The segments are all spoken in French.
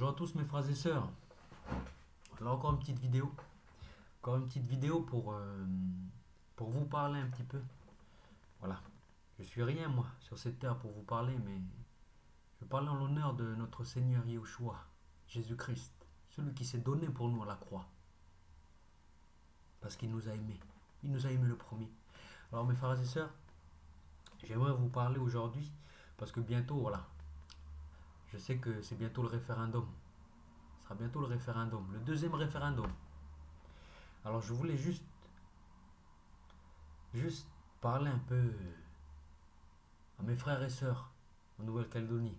Bonjour à tous mes frères et sœurs. Alors encore une petite vidéo. Encore une petite vidéo pour vous parler un petit peu. Voilà. Je suis rien moi sur cette terre pour vous parler, mais je parle en l'honneur de notre Seigneur Yahushua, Jésus-Christ, celui qui s'est donné pour nous à la croix. Parce qu'il nous a aimés. Il nous a aimés le premier. Alors mes frères et sœurs, j'aimerais vous parler aujourd'hui parce que bientôt, voilà, je sais que c'est bientôt le référendum. Ce sera bientôt le référendum, le deuxième référendum. Alors je voulais juste parler un peu à mes frères et sœurs en Nouvelle-Calédonie,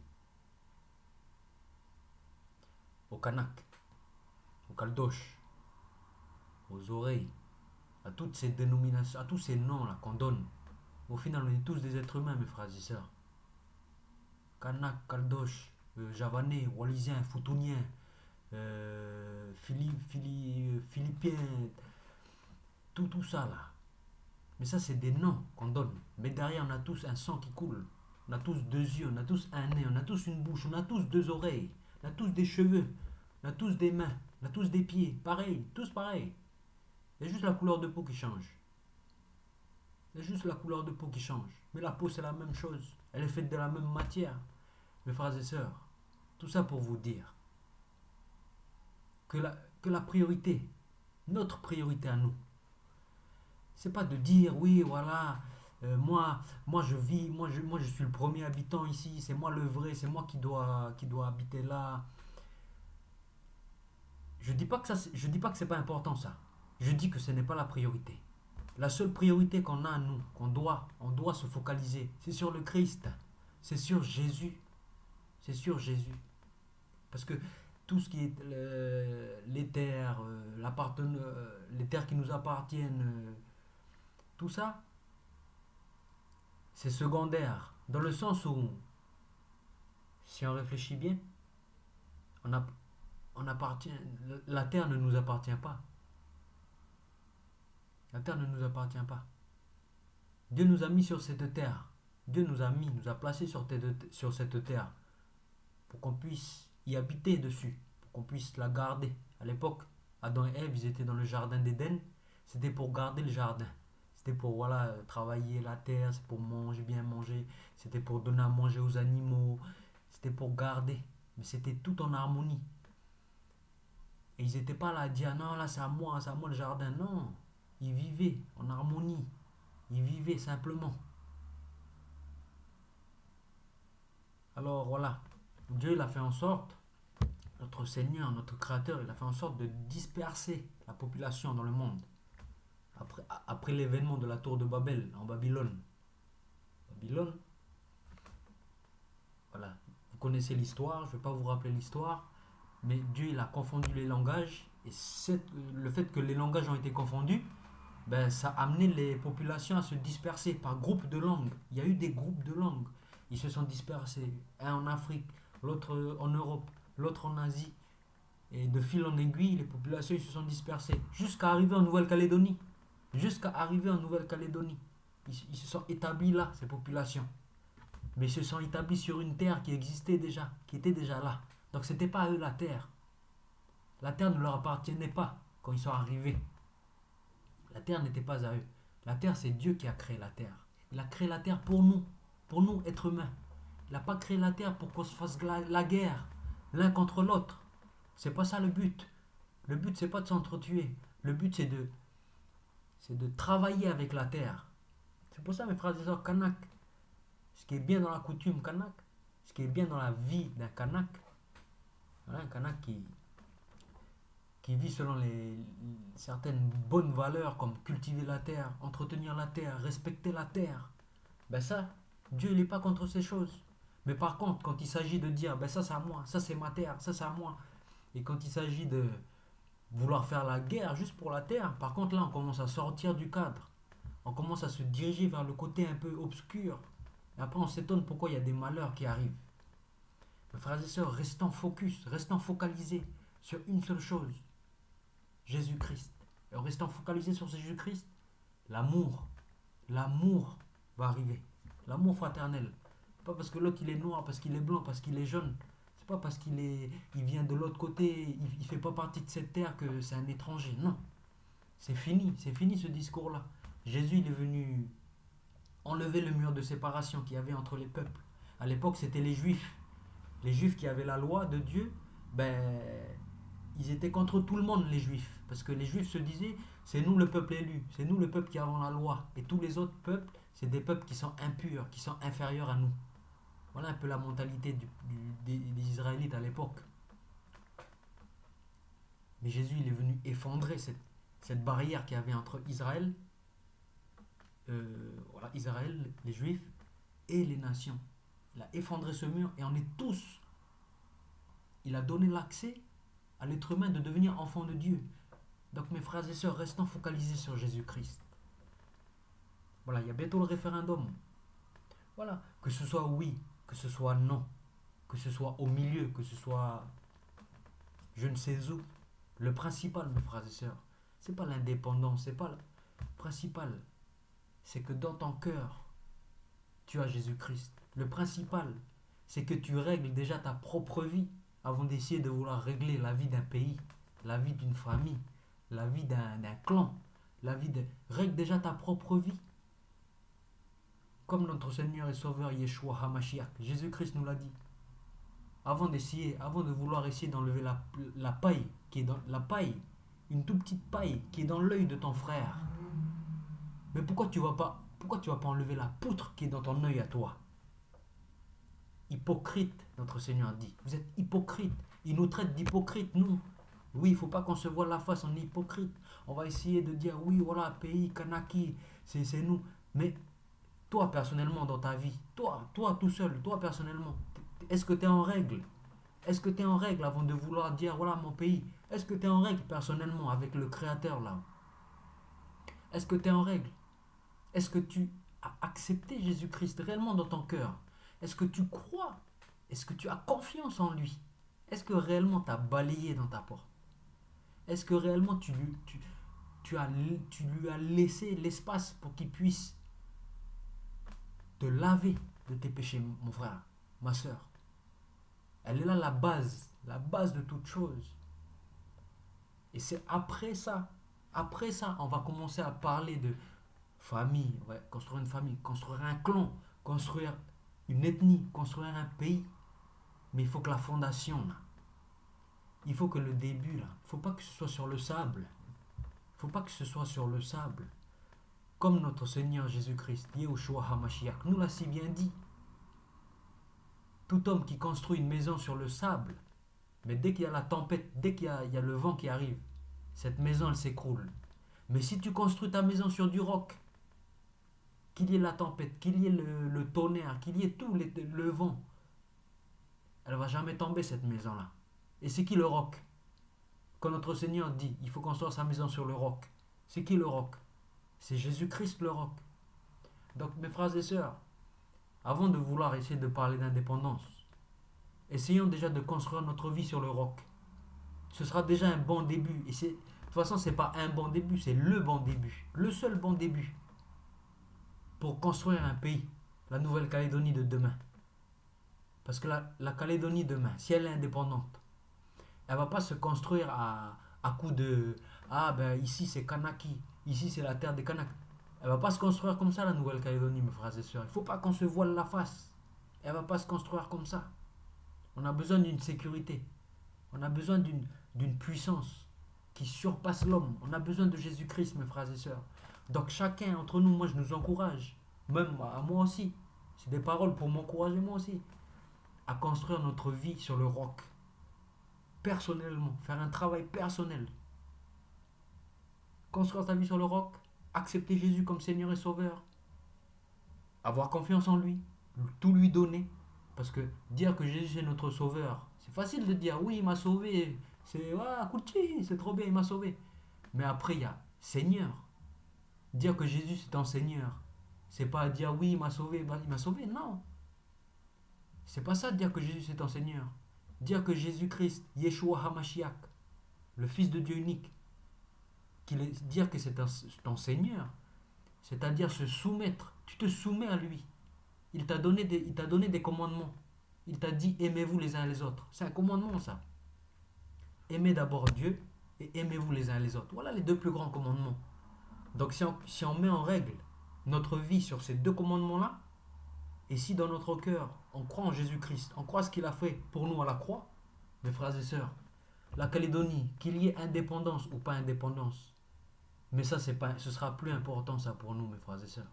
aux Kanaks, aux Caldoches, aux oreilles, à toutes ces dénominations, à tous ces noms là qu'on donne. Au final, on est tous des êtres humains, mes frères et sœurs. Kanak, Caldoches, Javanais, Wallisiens, Futuniens, Philippiens, tout ça là. Mais ça, c'est des noms qu'on donne. Mais derrière, on a tous un sang qui coule. On a tous deux yeux, on a tous un nez, on a tous une bouche, on a tous deux oreilles, on a tous des cheveux, on a tous des mains, on a tous des pieds. Pareil, tous pareils. Il y a juste la couleur de peau qui change. Il y a juste la couleur de peau qui change. Mais la peau, c'est la même chose. Elle est faite de la même matière. Mes frères et sœurs, tout ça pour vous dire que la priorité, notre priorité à nous, c'est pas de dire oui voilà moi je vis moi je suis le premier habitant ici, c'est moi le vrai, c'est moi qui doit habiter là. Je dis pas que c'est pas important ça. Je dis que ce n'est pas la priorité. La seule priorité qu'on a nous, on doit se focaliser, c'est sur le Christ, c'est sur Jésus, c'est sur Jésus. Parce que tout ce qui est les terres, les terres qui nous appartiennent, tout ça, c'est secondaire. Dans le sens où, si on réfléchit bien, on, a, on appartient, la terre ne nous appartient pas. La terre ne nous appartient pas. Dieu nous a mis sur cette terre. Dieu nous a placés sur cette terre pour qu'on puisse y habiter dessus, pour qu'on puisse la garder. À l'époque, Adam et Ève, ils étaient dans le jardin d'Éden. C'était pour garder le jardin. C'était pour voilà, travailler la terre, c'est pour manger, bien manger. C'était pour donner à manger aux animaux. C'était pour garder. Mais c'était tout en harmonie. Et ils n'étaient pas là à dire non, là c'est à moi le jardin. Non, ils vivaient en harmonie. Ils vivaient simplement. Alors voilà, Dieu il a fait en sorte, notre Seigneur, notre Créateur, il a fait en sorte de disperser la population dans le monde. Après l'événement de la tour de Babel en Babylone. Babylone, voilà, vous connaissez l'histoire, je ne vais pas vous rappeler l'histoire, mais Dieu il a confondu les langages, et le fait que les langages ont été confondus, ben, ça a amené les populations à se disperser par groupes de langues. Il y a eu des groupes de langues. Ils se sont dispersés, un en Afrique, l'autre en Europe, l'autre en Asie. Et de fil en aiguille, les populations ils se sont dispersées jusqu'à arriver en Nouvelle-Calédonie. Jusqu'à arriver en Nouvelle-Calédonie. Ils se sont établis là, ces populations. Mais ils se sont établis sur une terre qui existait déjà, qui était déjà là. Donc c'était pas à eux la terre. La terre ne leur appartenait pas quand ils sont arrivés. La terre n'était pas à eux. La terre, c'est Dieu qui a créé la terre. Il a créé la terre pour nous, êtres humains. Il n'a pas créé la terre pour qu'on se fasse la guerre, l'un contre l'autre. C'est pas ça le but. Le but, c'est pas de s'entretuer. Le but, c'est de travailler avec la terre. C'est pour ça, mes frères et sœurs Kanak, ce qui est bien dans la coutume Kanak, ce qui est bien dans la vie d'un Kanak, voilà, un Kanak qui vit selon certaines bonnes valeurs comme cultiver la terre, entretenir la terre, respecter la terre, ben ça, Dieu il n'est pas contre ces choses. Mais par contre, quand il s'agit de dire, ben ça c'est à moi, ça c'est ma terre, ça c'est à moi, et quand il s'agit de vouloir faire la guerre juste pour la terre, par contre là on commence à sortir du cadre, on commence à se diriger vers le côté un peu obscur, et après on s'étonne pourquoi il y a des malheurs qui arrivent. Mes frères et sœurs, restons focus, restons focalisés sur une seule chose, Jésus-Christ. Et en restant focalisé sur Jésus-Christ, l'amour, l'amour va arriver. L'amour fraternel. Pas parce que l'autre il est noir, parce qu'il est blanc, parce qu'il est jaune. C'est pas parce il vient de l'autre côté, il fait pas partie de cette terre que c'est un étranger. Non, c'est fini ce discours-là. Jésus, il est venu enlever le mur de séparation qu'il y avait entre les peuples. À l'époque, c'était les Juifs. Les Juifs qui avaient la loi de Dieu, ben, ils étaient contre tout le monde, les Juifs. Parce que les Juifs se disaient, c'est nous le peuple élu, c'est nous le peuple qui avons la loi. Et tous les autres peuples, c'est des peuples qui sont impurs, qui sont inférieurs à nous. Voilà un peu la mentalité des Israélites à l'époque. Mais Jésus, il est venu effondrer cette barrière qu'il y avait entre Israël, voilà, Israël, les Juifs, et les nations. Il a effondré ce mur et on est tous. Il a donné l'accès à l'être humain de devenir enfant de Dieu. Donc mes frères et sœurs, restons focalisés sur Jésus-Christ. Voilà, il y a bientôt le référendum. Voilà, que ce soit oui, que ce soit non, que ce soit au milieu, que ce soit je ne sais où. Le principal, mes frères et sœurs, c'est pas l'indépendance, c'est pas le principal. C'est que dans ton cœur, tu as Jésus-Christ. Le principal, c'est que tu règles déjà ta propre vie avant d'essayer de vouloir régler la vie d'un pays, la vie d'une famille, la vie d'un clan, la vie de... Règle déjà ta propre vie. Comme notre Seigneur et Sauveur Yeshua HaMashiach, Jésus-Christ nous l'a dit. Avant de vouloir essayer d'enlever la paille, qui est dans la paille, une toute petite paille qui est dans l'œil de ton frère. Mais pourquoi tu vas pas enlever la poutre qui est dans ton œil à toi? Hypocrite, notre Seigneur dit. Vous êtes hypocrite. Il nous traite d'hypocrite, nous. Oui, il ne faut pas qu'on se voie la face, on est hypocrite. On va essayer de dire, oui, voilà, pays, Kanaki, c'est nous. Mais toi, personnellement, dans ta vie, toi tout seul, toi, personnellement, est-ce que tu es en règle? Est-ce que tu es en règle avant de vouloir dire, voilà, mon pays? Est-ce que tu es en règle, personnellement, avec le Créateur, là? Est-ce que tu es en règle? Est-ce que tu as accepté Jésus-Christ réellement dans ton cœur? Est-ce que tu crois? Est-ce que tu as confiance en lui? Est-ce que réellement tu as balayé dans ta porte? Est-ce que réellement tu lui as laissé l'espace pour qu'il puisse te laver de tes péchés, mon frère, ma soeur? Elle est là la base de toute chose. Et c'est après ça, on va commencer à parler de famille, on va construire une famille, construire un clan, construire une ethnie, construire un pays. Mais il faut que la fondation, là, il faut que le début, là, il ne faut pas que ce soit sur le sable. Il ne faut pas que ce soit sur le sable. Comme notre Seigneur Jésus-Christ, Yeshua HaMashiach, nous l'a si bien dit. Tout homme qui construit une maison sur le sable, mais dès qu'il y a la tempête, dès qu'il y a le vent qui arrive, cette maison, elle s'écroule. Mais si tu construis ta maison sur du roc, qu'il y ait la tempête, qu'il y ait le tonnerre, qu'il y ait tout le vent, elle ne va jamais tomber cette maison-là. Et c'est qui le roc? Quand notre Seigneur dit, il faut construire sa maison sur le roc. C'est qui le roc? C'est Jésus-Christ le roc. Donc mes frères et sœurs, avant de vouloir essayer de parler d'indépendance, essayons déjà de construire notre vie sur le roc. Ce sera déjà un bon début. Et de toute façon, ce n'est pas un bon début, c'est le bon début. Le seul bon début pour construire un pays, la Nouvelle-Calédonie de demain. Parce que la Calédonie demain, si elle est indépendante, elle ne va pas se construire à coup de ah ben ici c'est Kanaki, ici c'est la terre des Kanaks. Elle ne va pas se construire comme ça la Nouvelle-Calédonie, mes frères et sœurs. Il ne faut pas qu'on se voile la face. Elle ne va pas se construire comme ça. On a besoin d'une sécurité. On a besoin d'une puissance qui surpasse l'homme. On a besoin de Jésus-Christ, mes frères et sœurs. Donc chacun entre nous, moi je nous encourage, même à moi aussi. C'est des paroles pour m'encourager moi aussi, à construire notre vie sur le roc. Personnellement, faire un travail personnel. Construire sa vie sur le roc, accepter Jésus comme Seigneur et Sauveur, avoir confiance en lui, tout lui donner. Parce que dire que Jésus est notre Sauveur, c'est facile de dire oui, il m'a sauvé, c'est c'est trop bien, il m'a sauvé. Mais après, il y a Seigneur. Dire que Jésus c'est un Seigneur, c'est pas dire oui, il m'a sauvé, non. C'est pas ça de dire que Jésus c'est un Seigneur. Dire que Jésus-Christ, Yeshua HaMashiach, le Fils de Dieu unique, dire que c'est ton Seigneur, c'est-à-dire se soumettre. Tu te soumets à lui. Il t'a donné des commandements. Il t'a dit aimez-vous les uns les autres. C'est un commandement ça. Aimez d'abord Dieu et aimez-vous les uns les autres. Voilà les deux plus grands commandements. Donc si on met en règle notre vie sur ces deux commandements-là, et si dans notre cœur on croit en Jésus-Christ, on croit ce qu'il a fait pour nous à la croix, mes frères et sœurs, la Calédonie, qu'il y ait indépendance ou pas indépendance, mais ça c'est pas, ce sera plus important ça pour nous mes frères et sœurs.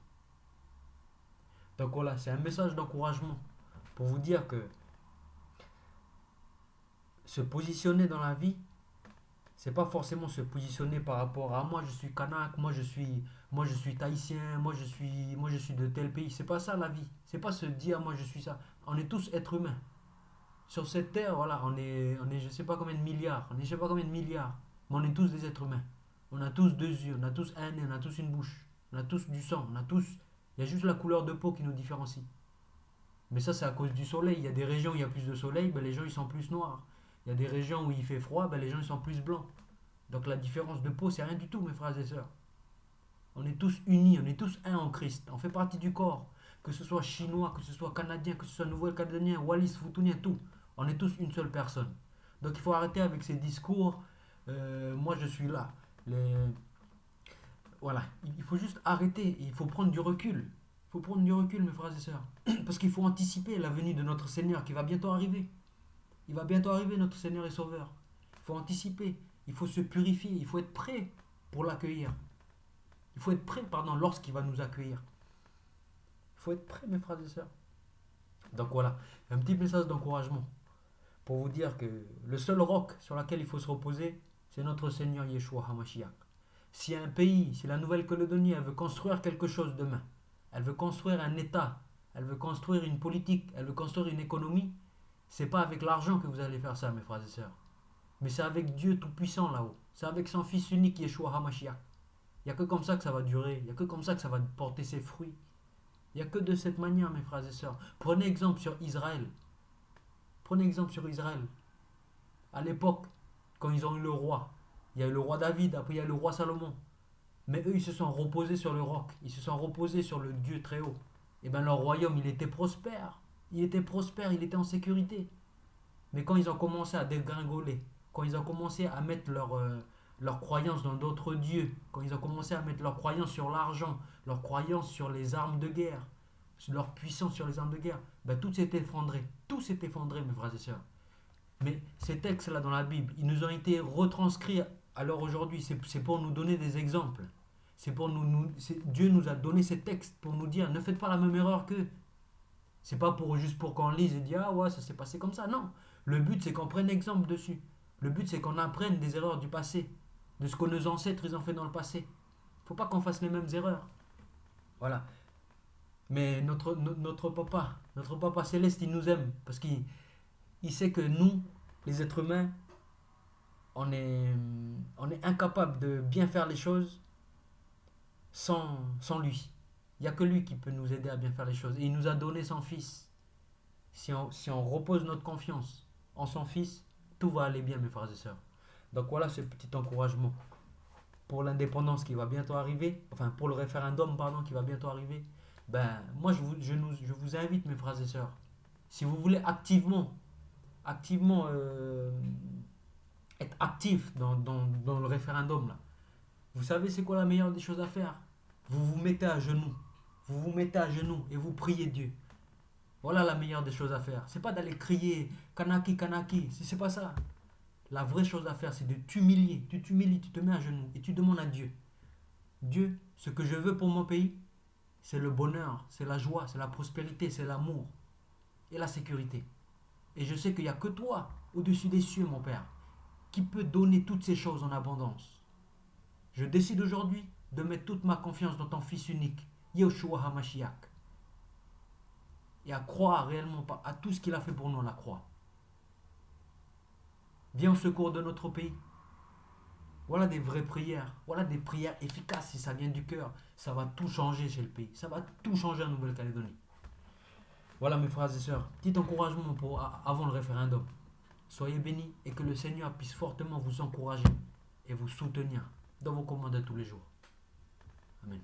Donc voilà, c'est un message d'encouragement pour vous dire que se positionner dans la vie, c'est pas forcément se positionner par rapport à moi je suis kanak, moi je suis tahitien, moi je suis de tel pays. C'est pas ça la vie. C'est pas se dire moi je suis ça. On est tous êtres humains. Sur cette terre, voilà, on est je sais pas combien de milliards, on est je sais pas combien de milliards, mais on est tous des êtres humains. On a tous deux yeux, on a tous un nez, on a tous une bouche, on a tous du sang, on a tous. Il y a juste la couleur de peau qui nous différencie. Mais ça, c'est à cause du soleil. Il y a des régions où il y a plus de soleil, ben les gens ils sont plus noirs. Il y a des régions où il fait froid, ben les gens ils sont plus blancs. Donc la différence de peau, c'est rien du tout, mes frères et sœurs. On est tous unis, on est tous un en Christ. On fait partie du corps. Que ce soit chinois, que ce soit canadien, que ce soit nouvelle-calédonien, wallis, foutounien, tout. On est tous une seule personne. Donc il faut arrêter avec ces discours. Moi je suis là. Les... Voilà. Il faut juste arrêter. Il faut prendre du recul. Il faut prendre du recul, mes frères et sœurs. Parce qu'il faut anticiper la venue de notre Seigneur qui va bientôt arriver. Il va bientôt arriver, notre Seigneur et Sauveur. Il faut anticiper. Il faut se purifier. Il faut être prêt pour l'accueillir. Il faut être prêt, pardon, lorsqu'il va nous accueillir. Il faut être prêt, mes frères et sœurs. Donc voilà, un petit message d'encouragement pour vous dire que le seul roc sur lequel il faut se reposer, c'est notre Seigneur Yeshua HaMashiach. Si un pays, si la Nouvelle-Calédonie, elle veut construire quelque chose demain, elle veut construire un État, elle veut construire une politique, elle veut construire une économie, c'est pas avec l'argent que vous allez faire ça, mes frères et sœurs. Mais c'est avec Dieu Tout-Puissant là-haut. C'est avec son Fils unique Yeshua HaMashiach. Il n'y a que comme ça que ça va durer. Il n'y a que comme ça que ça va porter ses fruits. Il n'y a que de cette manière, mes frères et sœurs. Prenez exemple sur Israël. Prenez exemple sur Israël. À l'époque, quand ils ont eu le roi, il y a eu le roi David, après il y a eu le roi Salomon. Mais eux, ils se sont reposés sur le roc. Ils se sont reposés sur le Dieu très haut. Et bien leur royaume, il était prospère. Il était prospère, il était en sécurité. Mais quand ils ont commencé à dégringoler, quand ils ont commencé à mettre leur croyance dans d'autres dieux, quand ils ont commencé à mettre leur croyance sur l'argent, leur croyance sur les armes de guerre, leur puissance sur les armes de guerre, ben tout s'est effondré. Tout s'est effondré, mes frères et sœurs. Mais ces textes-là dans la Bible, ils nous ont été retranscrits à l'heure aujourd'hui. C'est pour nous donner des exemples. C'est pour Dieu nous a donné ces textes pour nous dire ne faites pas la même erreur qu'eux. C'est pas juste pour qu'on lise et dire ah ouais, ça s'est passé comme ça. Non. Le but, c'est qu'on prenne exemple dessus. Le but, c'est qu'on apprenne des erreurs du passé, de ce que nos ancêtres ils ont fait dans le passé. Faut pas qu'on fasse les mêmes erreurs. Voilà. Mais notre papa céleste, il nous aime parce qu'il sait que nous, les êtres humains, on est incapable de bien faire les choses sans lui. Il n'y a que lui qui peut nous aider à bien faire les choses. Et il nous a donné son Fils. Si on repose notre confiance en son Fils, tout va aller bien, mes frères et sœurs. Donc voilà ce petit encouragement pour l'indépendance qui va bientôt arriver, enfin pour le référendum, pardon, qui va bientôt arriver. Ben, moi, je vous invite, mes frères et sœurs, si vous voulez activement être actif dans le référendum, là, vous savez c'est quoi la meilleure des choses à faire? Vous vous mettez à genoux. Vous vous mettez à genoux et vous priez Dieu. Voilà la meilleure des choses à faire. C'est pas d'aller crier Kanaki, Kanaki. C'est pas ça. La vraie chose à faire, c'est de t'humilier. Tu t'humilies, tu te mets à genoux et tu demandes à Dieu. Dieu, ce que je veux pour mon pays, c'est le bonheur, c'est la joie, c'est la prospérité, c'est l'amour et la sécurité. Et je sais qu'il n'y a que toi, au-dessus des cieux, mon Père, qui peut donner toutes ces choses en abondance. Je décide aujourd'hui de mettre toute ma confiance dans ton Fils unique, Yeshua HaMashiach, et à croire réellement à tout ce qu'il a fait pour nous à la croix. Viens au secours de notre pays. Voilà des vraies prières. Voilà des prières efficaces. Si ça vient du cœur, ça va tout changer chez le pays. Ça va tout changer en Nouvelle-Calédonie. Voilà mes frères et sœurs. Petit encouragement avant le référendum. Soyez bénis et que le Seigneur puisse fortement vous encourager et vous soutenir dans vos commandes de tous les jours. Amen.